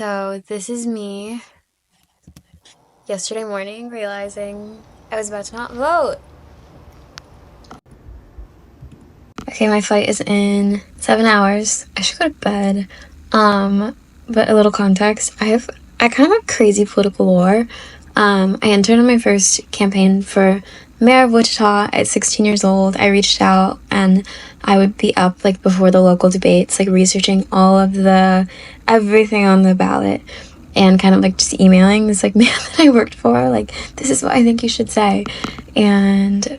So this is me yesterday morning realizing I was about to not vote. Okay, my flight is in 7 hours. I should go to bed. But a little context. I kind of have crazy political lore. I entered on my first campaign for mayor of Wichita at 16 years old. I reached out and I would be up like before the local debates, like researching all of the everything on the ballot and kind of like just emailing this like man that I worked for, like, this is what I think you should say. And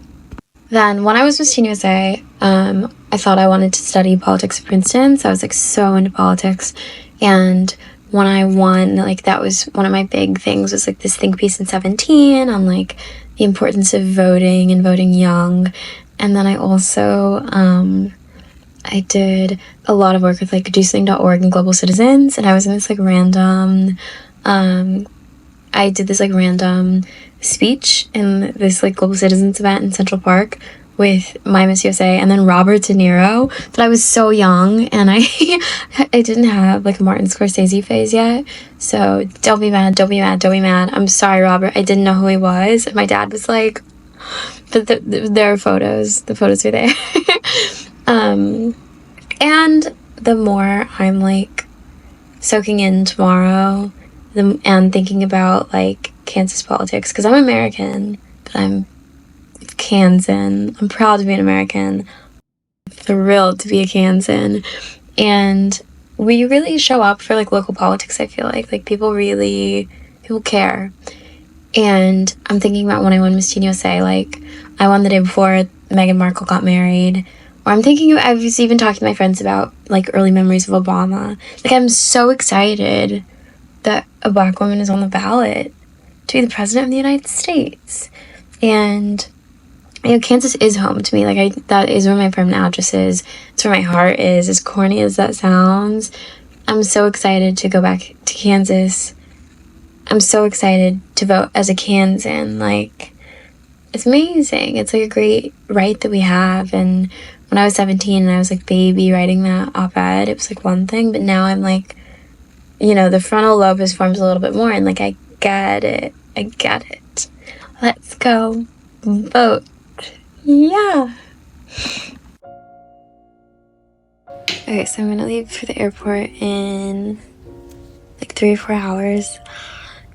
then when I was Miss Teen USA, I thought I wanted to study politics at Princeton, so I was like so into politics. And when I won, like that was one of my big things, was like this think piece in 17 on like the importance of voting and voting young. And then I also I did a lot of work with like DoSomething.org and Global Citizens, and I was in this like random I did this like random speech in this like Global Citizens event in Central Park with my Miss USA and then Robert De Niro. But I was so young and I I didn't have like a Martin Scorsese phase yet. So don't be mad, don't be mad, don't be mad. I'm sorry, Robert. I didn't know who he was. And my dad was like, but there are photos. The photos are there. And the more I'm like soaking in tomorrow and thinking about like Kansas politics, because I'm American, but I'm Kansan. I'm proud to be an American. Thrilled to be a Kansan. And we really show up for like local politics, I feel like people care. And I'm thinking about when I won Miss Teen USA, like I won the day before Meghan Markle got married. Or I was even talking to my friends about like early memories of Obama. Like I'm so excited that a Black woman is on the ballot to be the president of the United States. And Kansas is home to me. Like that is where my permanent address is. It's where my heart is. As corny as that sounds, I'm so excited to go back to Kansas. I'm so excited to vote as a Kansan. Like, it's amazing. It's like a great right that we have. And when I was 17 and I was like baby writing that op-ed, it was like one thing, but now I'm like, the frontal lobe has formed a little bit more and like I get it. Let's go vote. Yeah. Okay, so I'm gonna leave for the airport in like 3 or 4 hours.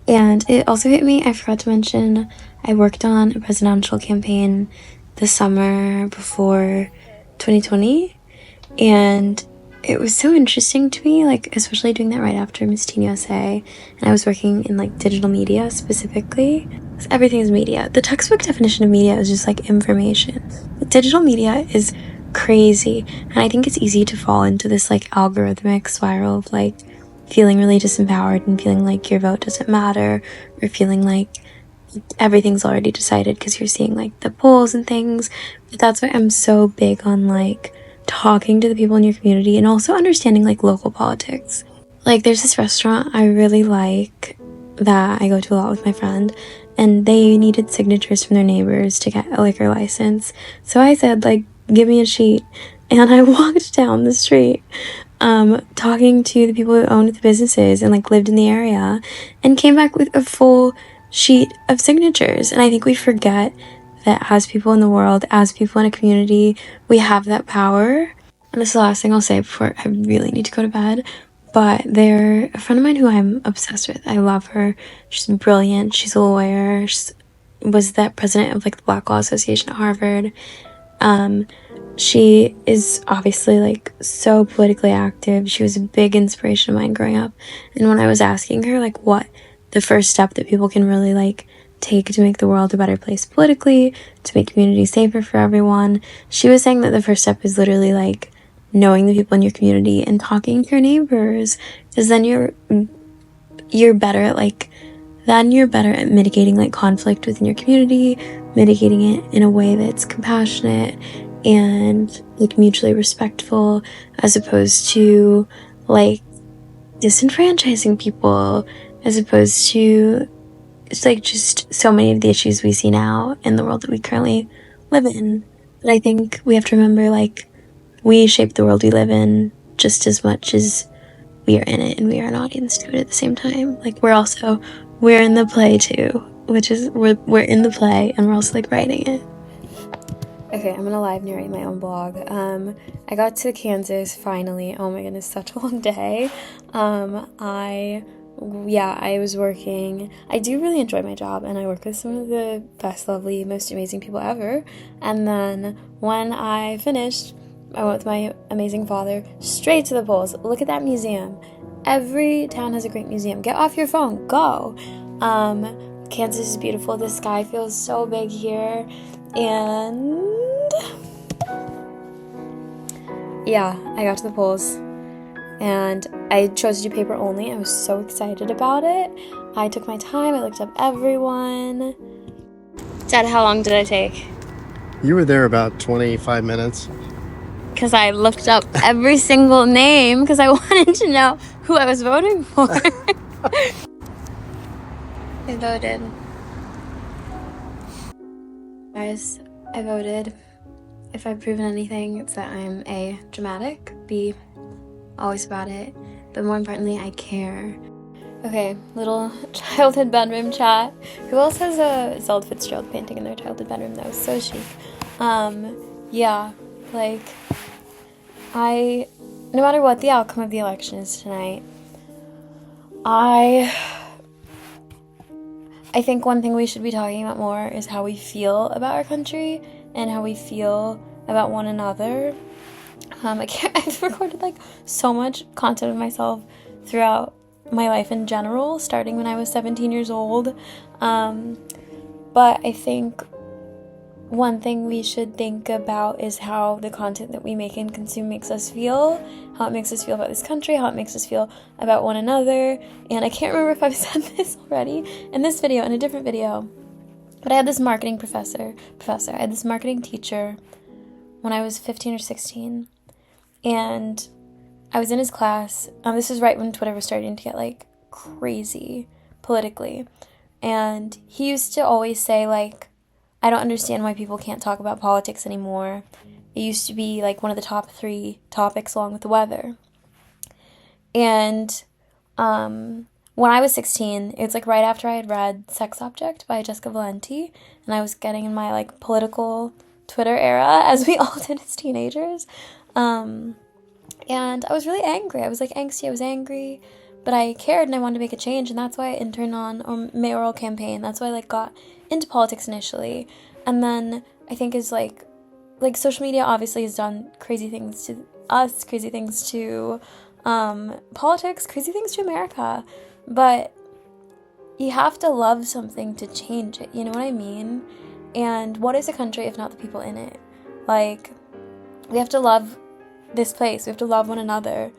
And it also hit me, I forgot to mention, I worked on a presidential campaign the summer before 2020, and it was so interesting to me, like especially doing that right after Miss Teen USA, and I was working in like digital media specifically, because everything is media. The textbook definition of media is just like information. But digital media is crazy, and I think it's easy to fall into this like algorithmic spiral of like feeling really disempowered and feeling like your vote doesn't matter, or feeling like everything's already decided because you're seeing like the polls and things. But that's why I'm so big on like talking to the people in your community and also understanding like local politics. Like there's this restaurant I really like that I go to a lot with my friend, and they needed signatures from their neighbors to get a liquor license. So I said like, give me a sheet, and I walked down the street talking to the people who owned the businesses and like lived in the area, and came back with a full sheet of signatures. And I think we forget that as people in the world, as people in a community, we have that power. And this is the last thing I'll say before I really need to go to bed. But they're a friend of mine who I'm obsessed with. I love her. She's brilliant. She's a lawyer. She was the president of like the Black Law Association at Harvard. She is obviously like so politically active. She was a big inspiration of mine growing up. And when I was asking her like what the first step that people can really like take to make the world a better place politically, to make communities safer for everyone, she was saying that the first step is literally like knowing the people in your community and talking to your neighbors, because then you're better at mitigating like conflict within your community, mitigating it in a way that's compassionate and like mutually respectful, as opposed to like disenfranchising people, as opposed to it's like just so many of the issues we see now in the world that we currently live in. But I think we have to remember like we shape the world we live in just as much as we are in it and we are an audience to it at the same time. Like, we're in the play too, which is we're in the play and we're also like writing it. Okay, I'm gonna live narrate my own blog. I got to Kansas finally. Oh my goodness, such a long day. I was working. I do really enjoy my job, and I work with some of the best, lovely, most amazing people ever. And then when I finished, I went with my amazing father straight to the polls. Look at that museum. Every town has a great museum. Get off your phone. Go. Kansas is beautiful. The sky feels so big here. And yeah, I got to the polls. And I chose to do paper only. I was so excited about it. I took my time. I looked up everyone. Dad, how long did I take? You were there about 25 minutes. Because I looked up every single name because I wanted to know who I was voting for. I voted. Guys, I voted. If I've proven anything, it's that I'm A, dramatic, B, always about it, but more importantly, I care. Okay, little childhood bedroom chat. Who else has a Zelda Fitzgerald painting in their childhood bedroom? That was so chic. Yeah, like, no matter what the outcome of the election is tonight, I think one thing we should be talking about more is how we feel about our country and how we feel about one another. I've recorded like so much content of myself throughout my life in general, starting when I was 17 years old. But I think one thing we should think about is how the content that we make and consume makes us feel, how it makes us feel about this country, how it makes us feel about one another. And I can't remember if I've said this already in this video, in a different video, but I had this marketing I had this marketing teacher when I was 15 or 16, and I was in his class. This is right when Twitter was starting to get like crazy politically, and he used to always say like, I don't understand why people can't talk about politics anymore. It used to be like one of the top 3 topics along with the weather. And when I was 16, it was like right after I had read Sex Object by Jessica Valenti, and I was getting in my like political Twitter era, as we all did as teenagers. And I was really angry. I was like angsty, I was angry, but I cared and I wanted to make a change, and that's why I interned on a mayoral campaign. That's why I like got into politics initially. And then I think is like social media obviously has done crazy things to us, crazy things to politics, crazy things to America, but you have to love something to change it, you know what I mean? And what is a country if not the people in it? Like, we have to love this place, we have to love one another,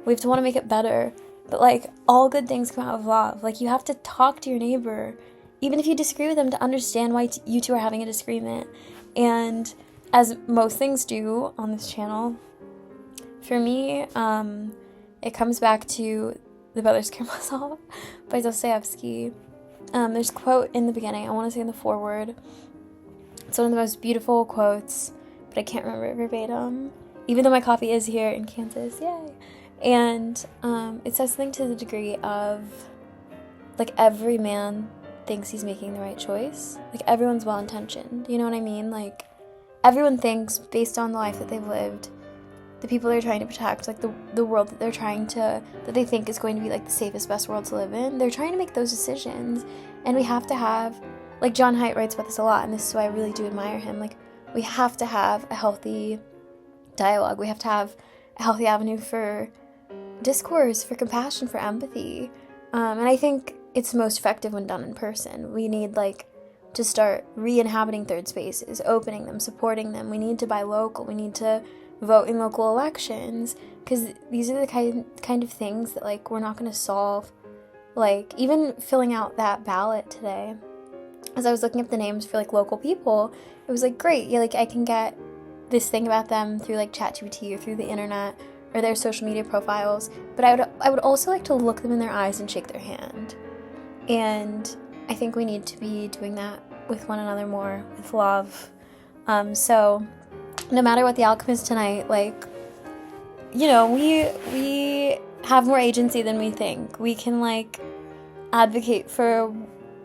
we have to want to make it better, but like, all good things come out of love. Like, you have to talk to your neighbor, even if you disagree with them, to understand why you two are having a disagreement. And as most things do on this channel, for me, it comes back to The Brothers Karamazov by Dostoevsky. There's a quote in the beginning, I want to say in the foreword. It's one of the most beautiful quotes, but I can't remember it verbatim, even though my copy is here in Kansas, yay! And it says something to the degree of, like, every man thinks he's making the right choice. Like, everyone's well-intentioned, you know what I mean? Like, everyone thinks, based on the life that they've lived, the people they're trying to protect, like the world that that they think is going to be like the safest, best world to live in, they're trying to make those decisions. And we have to have, like, John Haidt writes about this a lot, and this is why I really do admire him, like, we have to have a healthy dialogue, we have to have a healthy avenue for discourse, for compassion, for empathy, and I think it's most effective when done in person. We need, like, to start re-inhabiting third spaces, opening them, supporting them. We need to buy local, we need to vote in local elections, because these are the kind of things that, like, we're not going to solve. Like, even filling out that ballot today, as I was looking up the names for, like, local people, it was like, great, yeah, like, I can get this thing about them through, like, ChatGPT or through the internet or their social media profiles, but I would also like to look them in their eyes and shake their hand. And I think we need to be doing that with one another more, with love. So no matter what the outcome is tonight, like, you know, we have more agency than we think. We can, like, advocate for,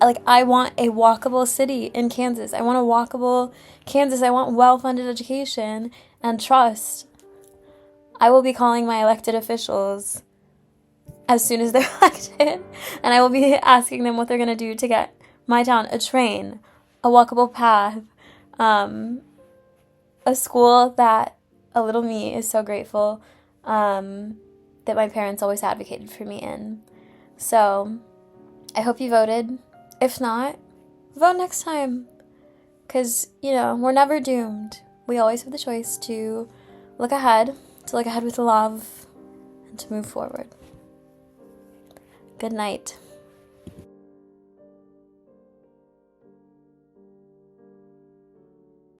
like, I want a walkable city in Kansas. I want a walkable Kansas. I want well-funded education and trust. I will be calling my elected officials as soon as they're elected, and I will be asking them what they're going to do to get my town a train, a walkable path, a school that a little me is so grateful that my parents always advocated for me in. So I hope you voted. If not, vote next time, because, you know, we're never doomed. We always have the choice to look ahead with love, and to move forward. Good night.